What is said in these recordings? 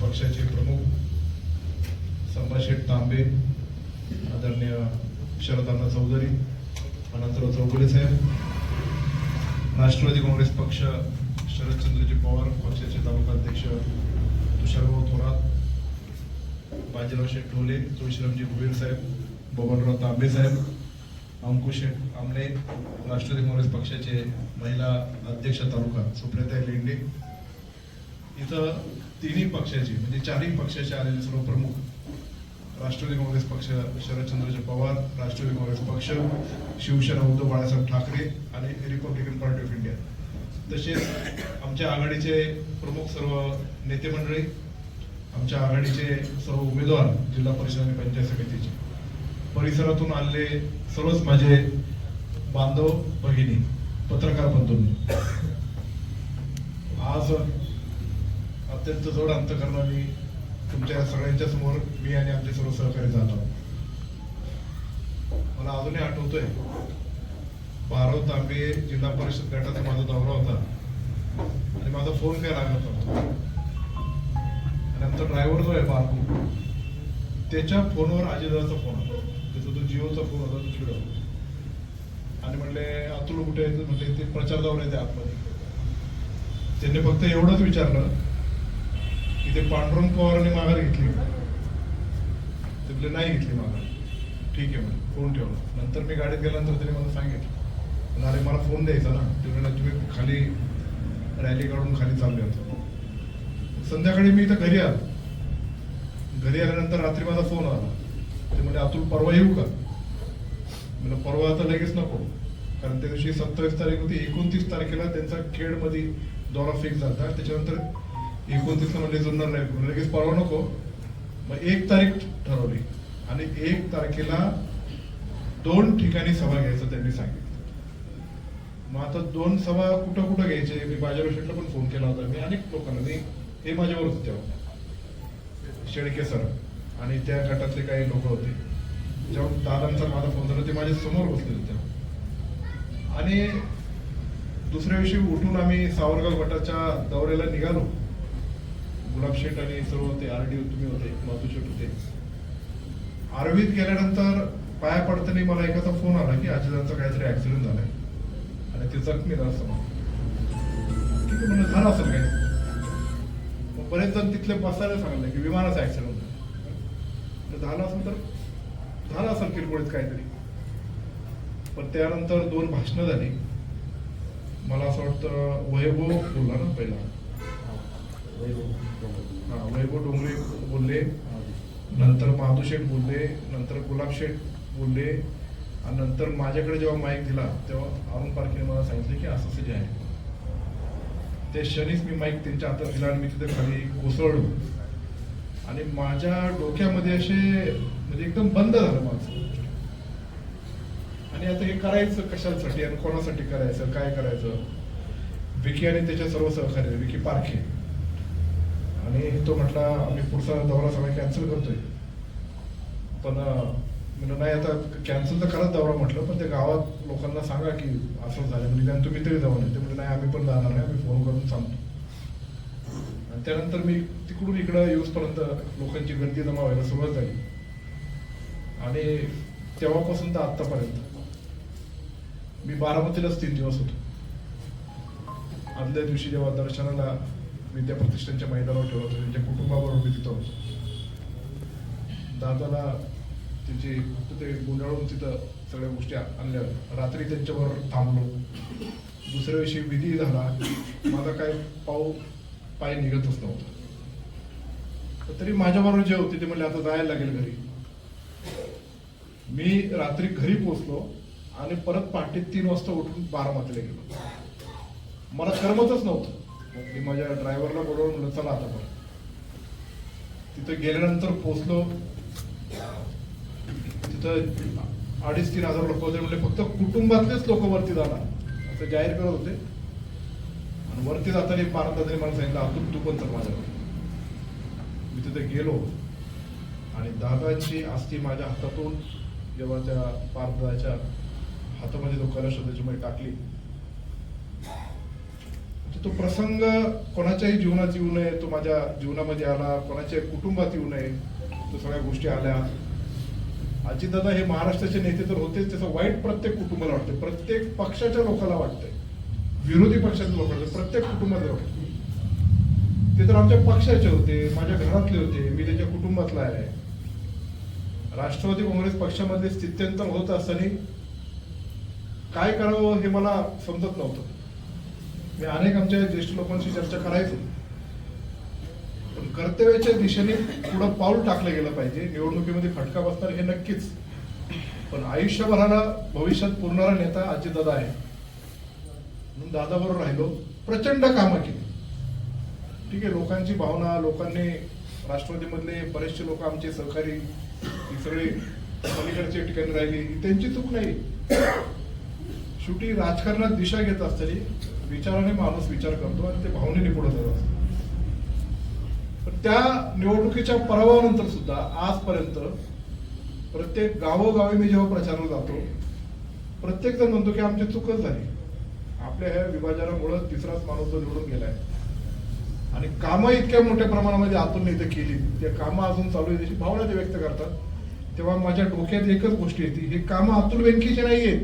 पक्षाचे प्रमुख संभाषेठ तांबे, आदरणीय शरदांना चौधरी, अनंतराव चौगुले साहेब, राष्ट्रवादी काँग्रेस पक्ष शरदचंद्रजी पवार पक्षाचे तालुका अध्यक्ष तुषारभाऊ थोरात, बाजीराव शेठ ढोले, तुळशीरामजी भुईर साहेब, बबनराव तांबे साहेब, अंकुश आमने, राष्ट्रवादी काँग्रेस पक्षाचे महिला अध्यक्ष तालुका सुप्रियाताई लेंडे, इथं तिन्ही पक्षाचे म्हणजे चारही पक्षाचे आलेले सर्व प्रमुख, राष्ट्रवादी काँग्रेस पक्ष शरदचंद्रजी पवार, राष्ट्रवादी काँग्रेस पक्ष, शिवसेना उद्धव बाळासाहेब ठाकरे आणि रिपब्लिकन पार्टी ऑफ इंडिया, तसेच आमच्या आघाडीचे प्रमुख सर्व नेते मंडळी, आमच्या आघाडीचे सर्व उमेदवार, जिल्हा परिषद आणि पंचायत समितीचे, परिसरातून आलेले सर्वच माझे बांधव भगिनी, पत्रकार बंधूंनी, आज अत्यंत जड अंतकरणाने तुमच्या सगळ्यांच्या समोर मी आणि आमचे सर्व सहकारी झालो. मला अजूनही आठवतोय 12 तांबे जिल्हा परिषद गटाचा माझा दौरा होता आणि माझा फोन काय लागत नव्हता आणि आमचा ड्रायव्हर जो आहे बारकू, त्याच्या फोनवर अजितदादाचा फोन आला. त्याचा तो जिओचा फोन होता, तो चिडवला आणि म्हणले अतुल कुठे आहे? म्हणले ते प्रचार दौरे ते आतमध्ये. त्यांनी फक्त एवढंच विचारलं की ते पांडुरंग पवारांनी माघार घेतली? ते बोलले नाही घेतली माघार. ठीक आहे म्हणजे फोन ठेवला. नंतर मी गाडीत गेल्यानंतर त्यांनी मला सांगितलं, अरे मला फोन द्यायचा ना. ते म्हणलं तुम्ही खाली रॅली काढून खाली चालले होतो. संध्याकाळी मी इथं घरी आलो. घरी आल्यानंतर रात्री माझा फोन आला. ते म्हणजे अतुल परवा येऊ का? म्हणजे परवा आता लगेच नको, कारण त्या दिवशी 27 तारीख होती. 29 तारखेला त्यांचा खेडमध्ये दौरा फिक्स झाला. त्याच्यानंतर 29ला म्हणजे जुन्नर नाही, लगेच परवा नको. मग 1 तारीख ठरवली आणि 1 तारखेला 2 ठिकाणी सभा घ्यायचं त्यांनी सांगितलं. मग आता 2 सभा कुठं कुठं घ्यायचे? मी बाजीराव शेठला पण फोन केला होता. मी अनेक लोकांना, हे माझ्यावर होते तेव्हा, शेळके सर आणि त्या गटातले काही लोक होते. जेव्हा दादांचा माझा फोन झाला ते माझ्या समोर बसले होते तेव्हा. आणि दुसऱ्या दिवशी उठून आम्ही सावरगाव गटाच्या दौऱ्याला निघालो. गुलाब शेठ आणि सर्व होते, आरडी तुम्ही होते, माधू शेठ होते. आरवीत गेल्यानंतर पाया पडताना मला एकाचा फोन आला की अजितदादांचा काहीतरी ऍक्सिडेंट झालाय आणि ते जखमी झाला. ठीक आहे म्हणजे झालं असेल काय. मग बरेच जण तिथले बसायला सांगितलं की विमानाचा ऍक्सिडेंट झाला असेल तर झालं असेल किरकोळीत काहीतरी. पण त्यानंतर 2 भाषणं झाली. मला असं वाटतं वैभव बोलला ना पहिला, वैभव डोंगरे बोलले, नंतर माधू शेठ बोलले, नंतर गुलाब शेठ बोलले आणि नंतर माझ्याकडे जेव्हा माईक दिला तेव्हा अरुण पारखेने मला सांगितलं की असं जे आहे. त्या क्षणीच मी माईक त्यांच्या हातात दिला आणि मी तिथे खाली कोसळलो आणि माझ्या डोक्यामध्ये असे म्हणजे एकदम बंद झालं माझं. आणि आता हे करायचं कशासाठी आणि कोणासाठी करायचं, काय करायचं? विकी आणि त्याच्या सर्व सहकारी, विकी पारखे, आणि तो म्हटला आम्ही पुढचा दौरा सगळा कॅन्सल करतोय. पण म्हणलं नाही आता कॅन्सल तर करत दौरा म्हटलं, पण त्या गावात लोकांना सांगा की असं झालं म्हणजे, आणि तुम्ही तरी जाऊ नये. ते म्हणजे नाही आम्ही पण जाणार नाही, आम्ही फोन करून सांगतो. आणि त्यानंतर मी तिकडून इकडं येऊसपर्यंत लोकांची गर्दी जमा व्हायला सुरुवात झाली. आणि तेव्हापासून तर आत्तापर्यंत मी बारामतीलाच 3 दिवस होतो. आदल्या दिवशी जेव्हा दर्शनाला विद्याप्रतिष्ठानच्या मैदानावर ठेवलं होतं, त्यांच्या कुटुंबाबरोबर मी तिथं होतो. दादाला तिथे ते गुंडाळून तिथं सगळ्या गोष्टी आणल्या. रात्री त्यांच्याबरोबर थांबलो. दुसऱ्या दिवशी विधी झाला. माझा काय पाय निघतच नव्हता. तरी माझ्याबरोबर जे होते ते म्हणले आता जायला लागेल घरी. मी रात्री घरी पोहोचलो आणि परत पहाटे 3 वाजता उठून बारामतीला गेलो. मला करमतच नव्हतं. मी माझ्या ड्रायव्हरला बोलवून म्हणलं चला आता परत. तिथं गेल्यानंतर पोहोचलो. तिथं 2,500-3,000 लोक होते. म्हणजे फक्त कुटुंबातलेच लोक वरती जाणार असं जाहीर करत होते. आणि वरती जाताना पारदादाने मला सांगितलं अतुल तू पण चल माझ्याकडे. मी तिथे गेलो आणि दादाची अस्थी माझ्या हातातून जेव्हा त्या पारदाच्या हातामध्ये तो कलश होता त्याच्यामध्ये टाकली, तो प्रसंग कोणाच्याही जीवनात येऊ नये, तो माझ्या जीवनामध्ये आला, कोणाच्या कुटुंबात येऊ नये, तो सगळ्या गोष्टी आल्या. अजितदादा हे महाराष्ट्राचे नेते तर होतेच, त्याचं वाईट प्रत्येक कुटुंबाला वाटतं, प्रत्येक पक्षाच्या लोकांना वाटतंय, विरोधी पक्षाच्या लोकांना, प्रत्येक कुटुंबाला वाटतं. ते तर आमच्या पक्षाचे होते, माझ्या घरातले होते, मी त्याच्या कुटुंबातला आहे. राष्ट्रवादी काँग्रेस पक्षामध्ये स्थित्यंतर होत असताना काय करावं हे मला समजत नव्हतं. मी अनेक आमच्या ज्येष्ठ लोकांशी चर्चा करायचो, पण कर्तव्याच्या दिशेने पुढं पाऊल टाकलं गेलं पाहिजे. निवडणुकीमध्ये फटका बसणार हे नक्कीच, पण आयुष्यभराला भविष्यात पुरणारा नेता अजितदादा आहे. म्हणून दादाबरोबर राहिलो, प्रचंड कामं केली. ठीक आहे, लोकांची भावना, लोकांनी राष्ट्रवादीमधले बरेचसे लोक आमचे सहकारी ही सगळी पलीकडच्या ठिकाणी राहिली, त्यांची चूक नाही. शेवटी राजकारणात दिशा घेत असताना विचाराने माणूस विचार करतो आणि ते भावनेने पुढे जात असतो. पण त्या निवडणुकीच्या पराभवानंतर सुद्धा आजपर्यंत प्रत्येक गावोगावी मी जेव्हा प्रचाराला जातो, प्रत्येक जण म्हणतो की आमची चूकच झाली, आपल्या ह्या विभाजनामुळे तिसराच माणूस जो निवडून गेलाय. आणि कामं इतक्या मोठ्या प्रमाणामध्ये आतून इथे केली, ते कामं अजून चालू आहे, त्याची भावना ते व्यक्त करतात. तेव्हा माझ्या डोक्यात एकच गोष्ट येते, ही कामं अतुल वेंकीची नाहीये,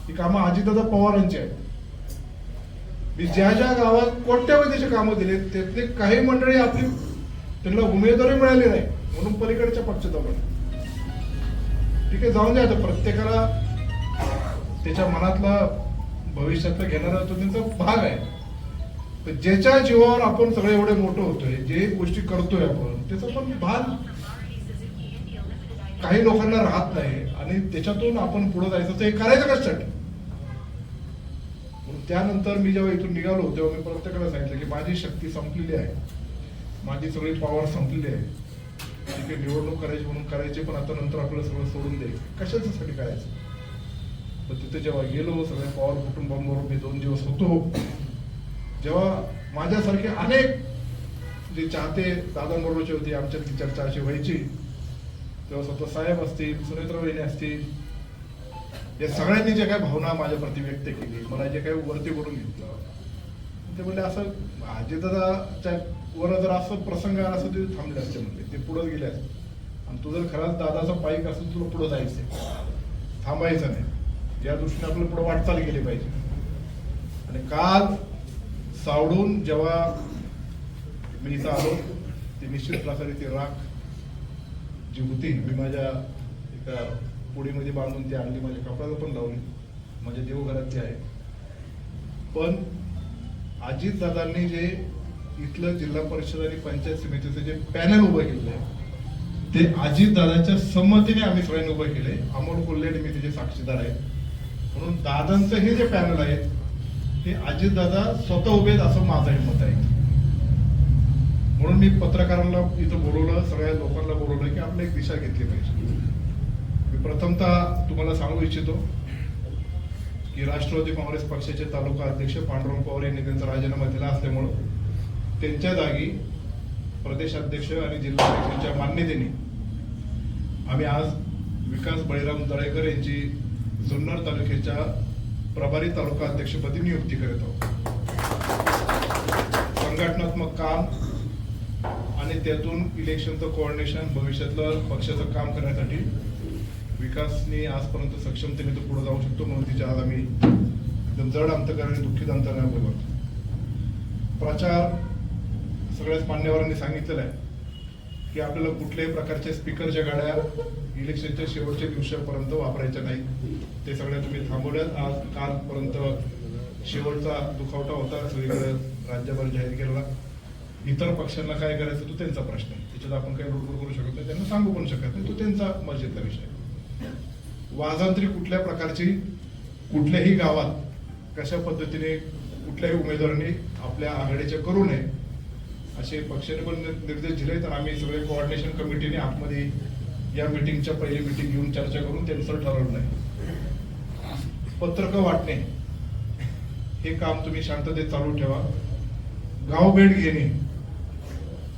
ही कामं अजितदादा पवारांची आहेत. मी ज्या ज्या गावात कोट्यावधीचे कामं दिले, त्यातले काही मंडळी आपली त्यांना उमेदवारी मिळाली नाही म्हणून पलीकडच्या पक्षात आपण. ठीक आहे, जाऊन द्या, आता प्रत्येकाला त्याच्या मनातला भविष्यातला घेणारा तो त्यांचा भाग आहे. पण ज्याच्या जीवावर आपण सगळे एवढे मोठं होतोय, जे गोष्टी करतोय आपण, त्याचा पण भान काही लोकांना राहत नाही आणि त्याच्यातून आपण पुढे जायचं, तर हे करायचं कशासाठी. त्यानंतर मी जेव्हा इथून निघालो तेव्हा मी प्रत्येकाला सांगितलं की माझी शक्ती संपलेली आहे, माझी सगळी पॉवर संपलेली आहे. ठीक आहे, निवडणूक करायची म्हणून करायची, पण आता नंतर आपल्याला सगळं सोडून दे, कशासाठी करायचं. पण तिथे जेव्हा गेलो, सगळ्या पॉवर कुटुंबांबरोबर मी 2 दिवस होतो, जेव्हा माझ्यासारखे अनेक जे चाहते दादांबरोबरचे होते, आमच्यातली चर्चा अशी व्हायची, तेव्हा स्वतः साहेब असतील, सुनेत्रा वहिनी असतील, या सगळ्यांनी जे काही भावना माझ्या प्रति व्यक्त केली, मला जे काही वरती बोलून घेतलं, ते म्हणले असं अजितदादाच्या वर जर असं प्रसंग आला असं ते थांबले असते, म्हणले ते पुढे गेले असते. आणि तू जर खराच दादाचा पाईक असेल, तुला पुढे जायचंय, थांबायचं नाही, या दृष्टीने आपल्याला पुढे वाटचाल केली पाहिजे. आणि काल सावडून जेव्हा मी इथं आलो, ती निश्चित प्रकारे ती राख जी होती, मी माझ्या एका पुडीमध्ये बांधून ती आणली, माझ्या कपड्याला पण लावली, माझ्या देवघरात ती आहे. पण अजितदादांनी जे इथलं जिल्हा परिषद आणि पंचायत समितीचं जे पॅनल उभं केलेलं आहे, ते अजितदादांच्या संमतीने आम्ही सगळ्यांनी उभं केले. अमोल कोल्हे मी त्याचे साक्षीदार आहे. म्हणून दादांचं हे जे पॅनल आहे, हे अजितदादा स्वतः उभे असं माझं हे मत आहे. म्हणून मी पत्रकारांना इथं बोलवलं, सगळ्या लोकांना बोलवलं की आपण एक दिशा घेतली पाहिजे. मी प्रथमतः तुम्हाला सांगू इच्छितो की राष्ट्रवादी काँग्रेस पक्षाचे तालुका अध्यक्ष पांडुरंग पवार यांनी त्यांचा राजीनामा दिला असल्यामुळं त्यांच्या जागी प्रदेशाध्यक्ष आणि जिल्हाध्यक्षांच्या मान्यतेने आम्ही आज विकास बळीराम दळेकर यांची जुन्नर तालुक्याच्या प्रभारी तालुका अध्यक्षपदी नियुक्ती करत आहोत. संघटनात्मक काम आणि त्यातून इलेक्शनचं कोऑर्डिनेशन, भविष्यातलं पक्षाचं काम करण्यासाठी विकासने आजपर्यंत सक्षमतेने तो पुढे जाऊ शकतो, म्हणून तिच्या आज आम्ही एकदम जड अंतकरणाने दुःखित अंतकरणाने बोलतो. प्रचार सगळ्याच मान्यवरांनी सांगितलेलं आहे की आपल्याला कुठल्याही प्रकारच्या स्पीकरच्या गाड्या इलेक्शनच्या शेवटच्या दिवसापर्यंत वापरायच्या नाही. ते सगळ्या तुम्ही थांबवल्यात. आज कालपर्यंत शेवटचा दुखावटा होता, सगळीकडे राज्यभर जाहीर केलेला. इतर पक्षांना काय करायचं तो त्यांचा प्रश्न आहे, त्याच्यात आपण काही लुडबुड करू शकत नाही, त्यांना सांगू पण शकत नाही, तो त्यांचा मर्जीचा विषय. वाजंत्री कुठल्या प्रकारची कुठल्याही गावात कशा पद्धतीने कुठल्याही उमेदवारांनी आपल्या आघाडीच्या करू नये असे पक्षाने पण निर्देश दिले. तर आम्ही सगळे कोऑर्डिनेशन कमिटीने आतमध्ये या मीटिंगच्या पहिली मीटिंग घेऊन चर्चा करून त्यांचं ठरवलं आहे. पत्रकं वाटणे हे काम तुम्ही शांततेत चालू ठेवा. गाव भेट घेणे,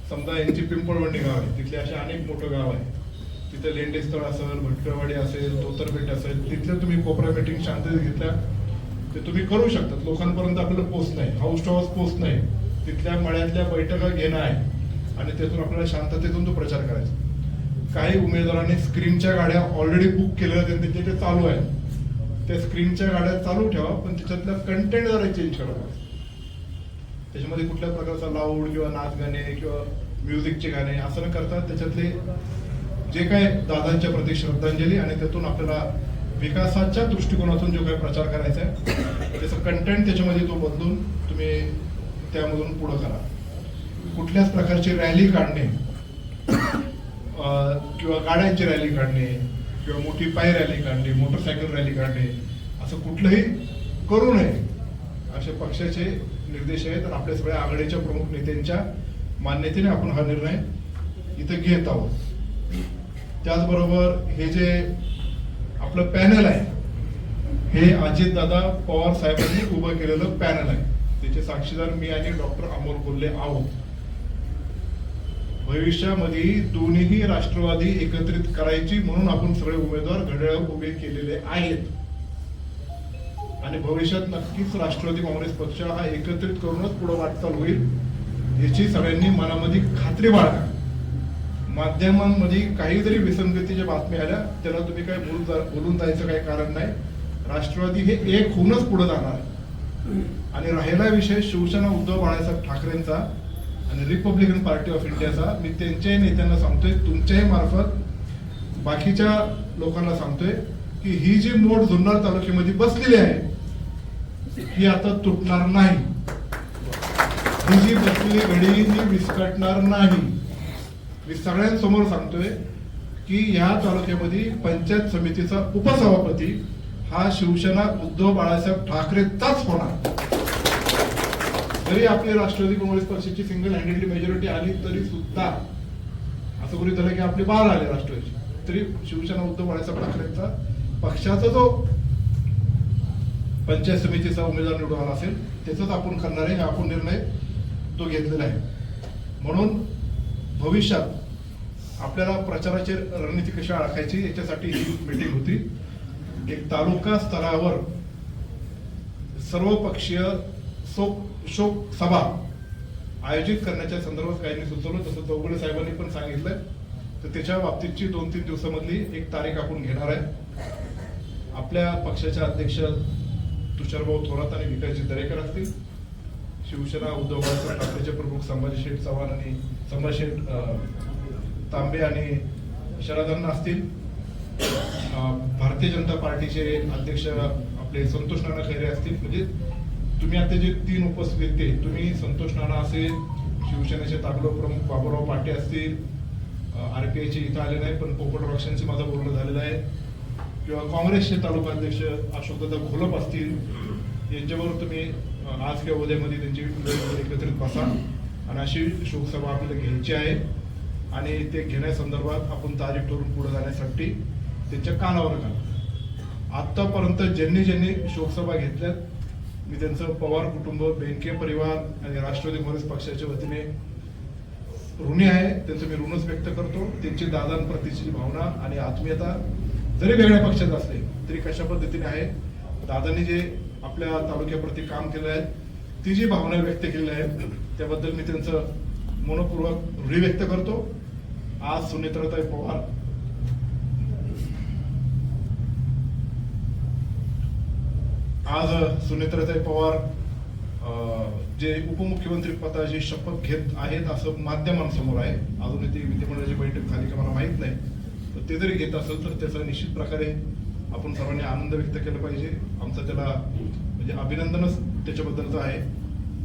समजा यांची पिंपळवंडी गाव आहे, तिथले असे अनेक मोठं गाव आहे, तिथे लेंडेस्थळ असेल, भटकळवाडी असेल, तोतरपेठ असेल, तिथले तुम्ही कोपरा मीटिंग शांततेत घेतल्या ते तुम्ही करू शकतात. लोकांपर्यंत आपल्याला पोहोच नाही, हाऊस टू हाऊस पोहोच नाही, तिथल्या मळ्यातल्या बैठका घेणं आहे आणि त्यातून आपल्याला शांततेतून तो प्रचार करायचा. काही उमेदवारांनी स्क्रीनच्या गाड्या ऑलरेडी बुक केलेल्या त्यांचे ते चालू आहेत. त्या स्क्रीनच्या गाड्या चालू ठेवा, पण त्याच्यातल्या कंटेंट जरा चेंज करा. त्याच्यामध्ये कुठल्या प्रकारचा लाऊड किंवा नाच गाणे किंवा म्युझिकचे गाणे असं न करता त्याच्यातले जे काय दादांच्या प्रति श्रद्धांजली आणि त्यातून आपल्याला विकासाच्या दृष्टिकोनातून जो काही प्रचार करायचा आहे त्याचं कंटेंट त्याच्यामध्ये तो बदलून तुम्ही त्यामधून पुढं करा. कुठल्याच प्रकारची रॅली काढणे किंवा गाड्यांची रॅली काढणे किंवा मोठी पाय रॅली काढणे, मोटरसायकल रॅली काढणे असं कुठलंही करू नये असे पक्षाचे निर्देश आहेत. आणि आपल्या सगळ्या आघाडीच्या प्रमुख नेत्यांच्या मान्यतेने आपण हा निर्णय इथे घेत आहोत. त्याचबरोबर हे जे आपलं पॅनल आहे हे अजितदादा पवार साहेबांनी उभं केलेलं पॅनल आहे. त्याचे साक्षीदार मी आणि डॉक्टर अमोल कोल्हे आहोत. भविष्यामध्ये दोन्हीही राष्ट्रवादी एकत्रित करायची म्हणून आपण सगळे उमेदवार घड्याळ उभे केलेले आहेत आणि भविष्यात नक्कीच राष्ट्रवादी काँग्रेस पक्ष हा एकत्रित करूनच पुढे वाटचाल होईल याची सगळ्यांनी मनामध्ये खात्री बाळगा. माध्यमांमध्ये काही जरी विसंगतीच्या बातम्या आल्या त्याला तुम्ही काय बोलून जायचं काही कारण नाही. राष्ट्रवादी हे एक होऊनच पुढे जाणार आहे. आणि राहिला विषय शिवसेना उद्धव बाळासाहेब ठाकरेंचा आणि रिपब्लिकन पार्टी ऑफ इंडियाचा, मी त्यांच्याही नेत्यांना सांगतोय, तुमच्याही मार्फत बाकीच्या लोकांना सांगतोय की ही जी मोड जुन्नर तालुक्यामध्ये बसलेली आहे ही आता तुटणार नाही. ही जी बसलेली घडी ही विस्कटणार नाही. मी सगळ्यांसमोर सांगतोय की या तालुक्यामध्ये पंचायत समितीचा उपसभापती हा शिवसेना उद्धव बाळासाहेब ठाकरेचाच होणार. जरी आपली राष्ट्रवादी काँग्रेस पक्षाची सिंगल हँडेडली मेजॉरिटी आली तरी सुद्धा असं गृहीत झालं की आपले 12 आले राष्ट्रवादीचे, तरी शिवसेना उद्धव बाळासाहेब ठाकरेंचा पक्षाचा जो पंचायत समितीचा उमेदवार निवडून आला असेल त्याचाच आपण करणार आहे. आपण निर्णय तो घेतलेला आहे. म्हणून भविष्यात आपल्याला प्रचाराची रणनीती कशी आखायची याच्यासाठी ही मीटिंग होती. एक तालुका स्तरावर सर्वपक्षीय शोक सभा आयोजित करण्याच्या संदर्भात काहींनी सुचवलं, तसं चौगुले साहेबांनी पण सांगितलंय. तर त्याच्या बाबतीतची 2-3 दिवसामधली एक तारीख आपण घेणार आहे. आपल्या पक्षाचे अध्यक्ष तुषारभाऊ थोरात आणि विकासजी दरेकर असतील. शिवसेना उद्धव बाळासाहेब ठाकरेचे प्रमुख संभाजी शेठ चव्हाण आणि संभाजी शेठ तांबे आणि शरदांना असतील. भारतीय जनता पार्टीचे अध्यक्ष आपले संतोष नाना खैरे असतील. म्हणजे तुम्ही आता जे 3 उपस्थित ते तुम्ही संतोष नाना असेल, शिवसेनेचे ताबडतोब प्रमुख बाबूराव पाटे असतील, RPIचे इथं आले नाही पण पोपट पक्षांचे माझं बोलणं झालेलं आहे, किंवा काँग्रेसचे तालुका अध्यक्ष अशोकदादा घोलप असतील, यांच्याबरोबर तुम्ही आज किंवा उद्यामध्ये त्यांची एकत्रित बसा आणि अशी शोकसभा आपल्याला घ्यायची आहे. आणि ते घेण्यासंदर्भात आपण तारीख ठरवून पुढे जाण्यासाठी त्यांच्या कानावर घाला. आतापर्यंत ज्यांनी शोकसभा घेतल्यात मी त्यांचं पवार कुटुंब, बेनके परिवार आणि राष्ट्रवादी काँग्रेस पक्षाच्या वतीने ऋणी आहे. त्यांचं मी ऋणच व्यक्त करतो. त्यांची दादांप्रतीची भावना आणि आत्मीयता जरी वेगळ्या पक्षात असले तरी कशा पद्धतीने आहे, दादांनी जे आपल्या तालुक्याप्रती काम केलं आहे, ती जी भावना व्यक्त केली आहे त्याबद्दल मी त्यांचं मनपूर्वक ऋणी व्यक्त करतो. आज सुनेत्राताई पवार जे उपमुख्यमंत्री पदाची शपथ घेत आहेत असं माध्यमांसमोर आहे. अजून ती विधिमंडळाची बैठक झाली का मला माहित नाही, तर ते जरी घेत असेल तर त्याचा निश्चित प्रकारे आपण सर्वांनी आनंद व्यक्त केला पाहिजे. आमचं त्याला म्हणजे अभिनंदनच त्याच्याबद्दलचं आहे.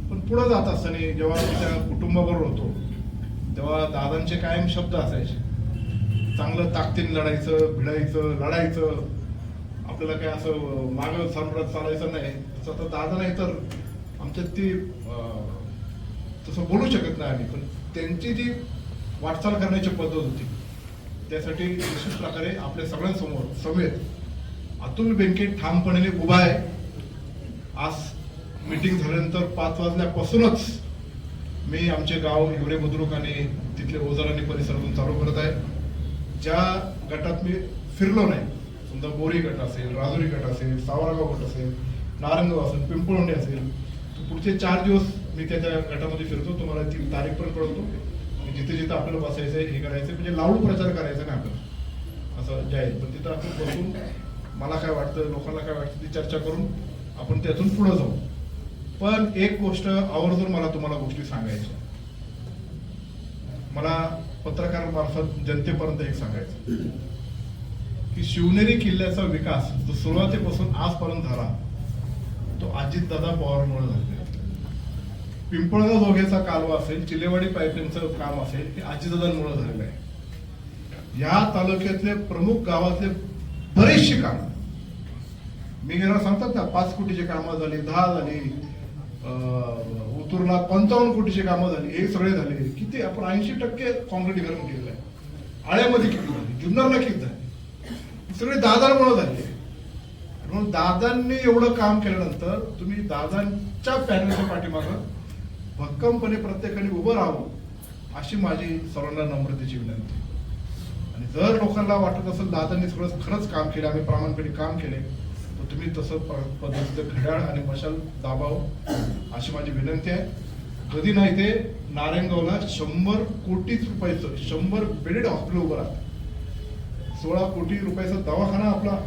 पण पुढे जात असताना जेव्हा त्या कुटुंबाबरोबर होतो तेव्हा दादांचे कायम शब्द असायचे, चांगलं ताकदीने लढायचं, भिडायचं, लढायचं, आपल्याला काय असं मागं सामरात चालायचं नाही. तसं आता दादा नाही तर आमच्यात ती तसं बोलू शकत नाही आम्ही, पण त्यांची जी वाटचाल करण्याची पद्धत होती त्यासाठी निश्चित प्रकारे आपल्या सगळ्यांसमोर समेत अतुल बेनके ठामपणे उभा आहे. आज मीटिंग झाल्यानंतर 5 वाजल्यापासूनच मी आमचे गाव हिवरे बुद्रुक आणि तिथले ओझर आणि परिसरातून चालू करत आहे. ज्या गटात मी फिरलो नाही, समजा बोरी गट असेल, राजुरी गट असेल, सावरगाव गट असेल, नारायणगाव असेल, पिंपळवंडी असेल, पुढचे 4 दिवस मी त्याच्या गटामध्ये फिरतो. तुम्हाला ती तारीख पण कळवतो. आणि जिथे जिथे आपल्याला बसायचंय, हे करायचं, म्हणजे लावून प्रचार करायचा नाही आपल्याला असं जाहीर, पण तिथं आपण बसून मला काय वाटतं, लोकांना काय वाटतं ती चर्चा करून आपण त्यातून पुढे जाऊ. पण एक गोष्ट आवर्जून मला तुम्हाला गोष्टी सांगायच्या, मला पत्रकार मार्फत जनतेपर्यंत एक सांगायचं की शिवनेरी किल्ल्याचा विकास जो सुरुवातीपासून आजपर्यंत झाला तो अजितदादा पवारांमुळे झालेला. पिंपळगाव जोगेचा कालवा असेल, चिलेवाडी पाईपलाईनचं काम असेल, ते अजितदादांमुळे झालेलं आहे. या तालुक्यातले प्रमुख गावातले बरेचशी काम मी गेला सांगतात ना, 5 कोटीची कामं झाली, 10 झाली, उतूरला 55 कोटीची कामं झाली, हे सगळे झाले. किती आपण 80% काँक्रिटीकरण केलेलं आहे. आळ्यामध्ये किती झाली, जुन्नरला किती झाली, सगळे दादांमुळे झाले. म्हणून दादांनी एवढं काम केल्यानंतर तुम्ही दादांच्या पॅनलच्या पाठीमागं भक्कमपणे प्रत्येकाने उभं राहावं अशी माझी सर्वांना नम्रतेची विनंती. आणि जर लोकांना वाटत असेल दादांनी खरंच काम केलं, आम्ही प्रामाणिकपणे काम केले, तर तुम्ही तसं पद्धतीचं घड्याळ आणि मशाल दाबावं अशी माझी विनंती आहे. कधी नाही ते नारायणगावला 100 कोटी रुपयाचं 100 बेडेड हॉस्पिटल उभं राहतं. 16 कोटी रुपयाचा दवाखाना आपला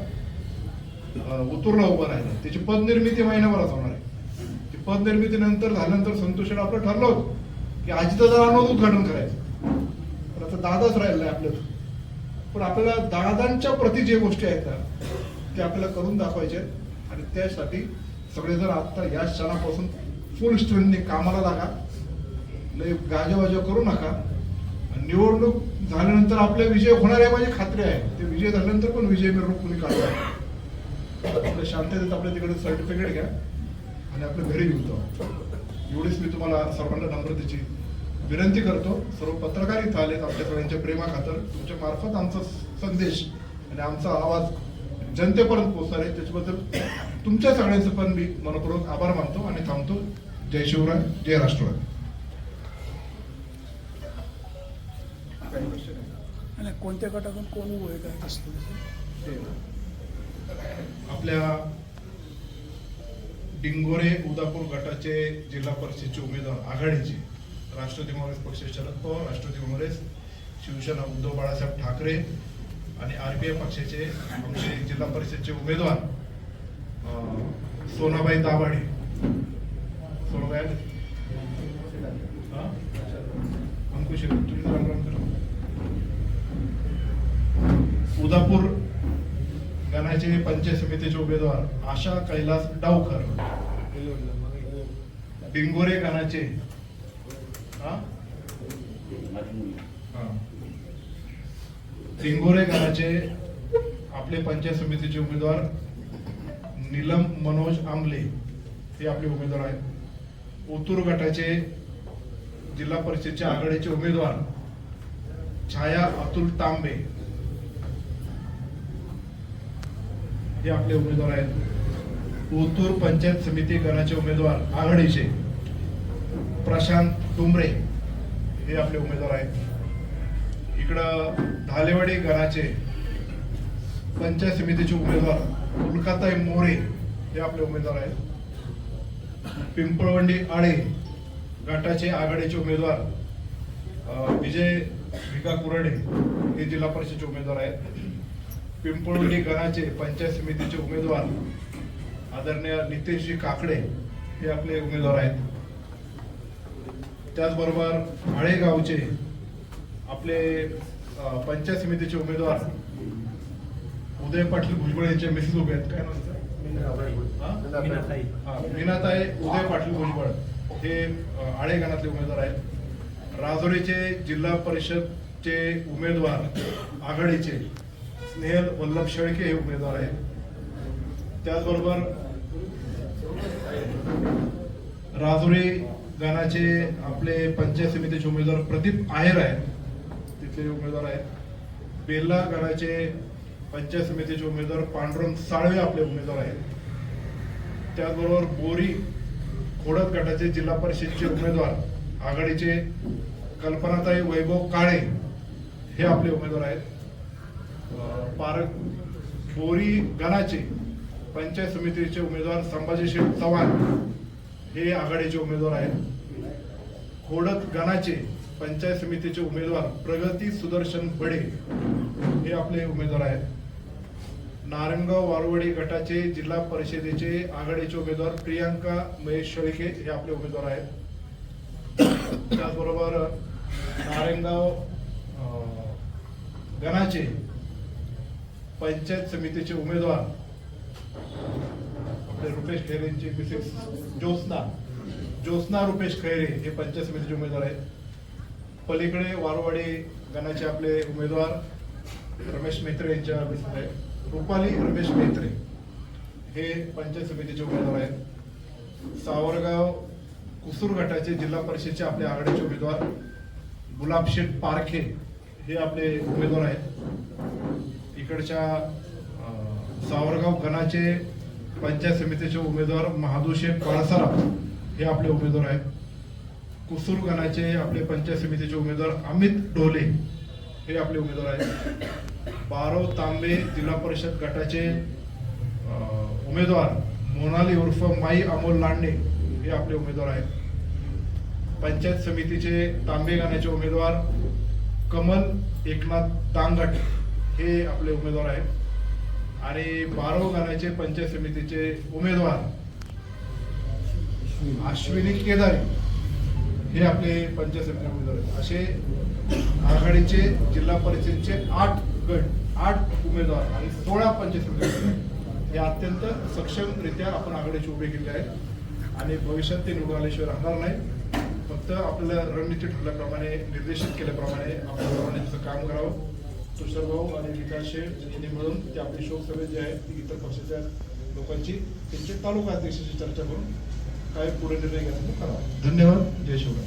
उतूरला उभं राहिलं. त्याची पदनिर्मिती महिन्याभरात होणार आहे. ती पदनिर्मिती नंतर झाल्यानंतर संतोष आपलं ठरलं होतं की अजितदादांवर उद्घाटन करायचं, पण आता दादाच राहिलं आहे आपल्याला. पण आपल्याला दादांच्या प्रती जे गोष्टी आहेत ना ते आपल्याला करून दाखवायचे आहेत. आणि त्यासाठी सगळेजण आता या क्षणापासून फुल स्ट्रेंथने कामाला लागा, लय गाजावाजा करू नका. निवडणूक झाल्यानंतर आपले विजय होणार आहे माझी खात्री आहे. ते विजय झाल्यानंतर पण विजय मिरवणूक कोणी काढला, आपल्या शांततेत आपल्या तिकडे सर्टिफिकेट घ्या आणि आपल्या घरी घेऊन जाऊ. एवढीच मी तुम्हाला सर्वांना नम्रतेची विनंती करतो. सर्व पत्रकार इथं आलेत आमच्या सगळ्यांच्या प्रेमाखातर. तुमच्या मार्फत आमचा संदेश आणि आमचा आवाज जनतेपर्यंत पोहोचणार आहे, त्याच्याबद्दल तुमच्या सगळ्यांचं पण मी मनपूर्वक आभार मानतो आणि थांबतो. जय शिवराय, जय राष्ट्रवादी. कोणत्या गटातून कोण उभं काय असतं? आपल्या डिंगोरे उदापूर गटाचे जिल्हा परिषदचे उमेदवार आघाडीचे राष्ट्रवादी काँग्रेस पक्ष शरद पवार, राष्ट्रवादी काँग्रेस, शिवसेना उद्धव बाळासाहेब ठाकरे आणि आरपीआय पक्षाचे आमचे जिल्हा परिषदचे उमेदवार सोनाबाई दाभाडे. सोनाबाई अंकुश तुम्ही राम राम करा. उदापूर गणाचे पंचायत समितीचे उमेदवार आशा कैलास डावकर. डिंगोरे गणाचे डिंगोरे गणाचे आपले पंचायत समितीचे उमेदवार नीलम मनोज आमले हे आपले उमेदवार आहेत. ओतूर गटाचे जिल्हा परिषदच्या आघाडीचे उमेदवार छाया अतुल तांबे हे आपले उमेदवार आहेत. ओतूर पंचायत समिती गणाचे उमेदवार आघाडीचे प्रशांत टुमरे हे आपले उमेदवार आहेत. इकडं ढालेवाडी गणाचे पंचायत समितीचे उमेदवार उल्काताई मोरे हे आपले उमेदवार आहेत. पिंपळवंडी आळे गटाचे आघाडीचे उमेदवार विजय भिका कुराडे हे जिल्हा परिषदेचे उमेदवार आहेत. पिंपळवंडी गणाचे पंचायत समितीचे उमेदवार आदरणीय नितेशजी काकडे हे आपले उमेदवार आहेत. त्याचबरोबर आळेगावचे आपले पंचायत समितीचे उमेदवार उदय पाटील भुजबळ यांचे मिसेस उभे आहेत. काय नाव मीनाताई उदय पाटील भुजबळ हे आळे गणातले उमेदवार आहेत. राजोरीचे जिल्हा परिषदचे उमेदवार आघाडीचे स्नेहल वल्लभ शेळके हे उमेदवार आहेत. त्याचबरोबर राजुरी गणाचे आपले पंचायत समितीचे उमेदवार प्रदीप आहेर आहेत, तिथले उमेदवार आहेत. बेल्ला गणाचे पंचायत समितीचे उमेदवार पांडुरंग साळवे आपले उमेदवार आहेत. त्याचबरोबर बोरी खोडद गटाचे जिल्हा परिषदेचे उमेदवार आघाडीचे कल्पनाताई वैभव काळे हे आपले उमेदवार आहेत. बोरी गणाचे पंचायत समितीचे उमेदवार संभाजी शेठ चव्हाण हे आघाडीचे उमेदवार आहेत. खोडद गणाचे पंचायत समितीचे उमेदवार प्रगती सुदर्शन बडे हे आपले उमेदवार आहेत. नारायणगाव वारवडी गटाचे जिल्हा परिषदेचे आघाडीचे उमेदवार प्रियांका महेश शेळके हे आपले उमेदवार आहेत. त्याचबरोबर नारायणगाव गणाचे पंचायत समितीचे उमेदवार आपले रुपेश खैरेंचे मिसेस ज्योत्स्ना रुपेश खैरे हे पंचायत समितीचे उमेदवार आहेत. पलीकडे वारवाडी गणाचे आपले उमेदवार रमेश मेत्रे यांच्या मिसेस आहेत, रुपाली रमेश मेत्रे हे पंचायत समितीचे उमेदवार आहेत. सावरगाव कुसूर गटाचे जिल्हा परिषदेचे आपले आघाडीचे उमेदवार गुलाबशेठ पारखे हे आपले उमेदवार आहेत. इकडच्या सावरगाव गणाचे पंचायत समितीचे उमेदवार महादूशेठ पाळसरा हे आपले उमेदवार आहेत. कुसूर गणाचे आपले पंचायत समितीचे उमेदवार अमित ढोले हे आपले उमेदवार आहेत. बारव तांबे जिल्हा परिषद गटाचे उमेदवार मोनाली उर्फ माई अमोल लांडे हे आपले उमेदवार आहेत. पंचायत समितीचे तांबे गणाचे उमेदवार कमल एकनाथ दांगट हे आपले उमेदवार आहेत. आणि बारव गणाचे पंचायत समितीचे उमेदवार अश्विनी केदारी हे आपले पंचायत समिती उमेदवार आहेत. असे आघाडीचे जिल्हा परिषदेचे 8 उमेदवार आणि 16 पंचायत समिती हे अत्यंत सक्षमरित्या आपण आघाडीचे उभे केले आहेत आणि भविष्यात ते निवडून आल्याशिवाय राहणार नाही. फक्त आपल्याला रणनीती ठरल्याप्रमाणे निर्देशित केल्याप्रमाणे आपण रणनीतीचं काम करावं. तुषार भाऊ आणि विकास शेठ यांनी मिळून ते आपली शोकसभेत जे आहे ती इतर पक्षाच्या लोकांची त्यांचे तालुका अध्यक्षाची चर्चा करून काय पुढे निर्णय घ्यायचा तो करावा. धन्यवाद. जय शिवराय.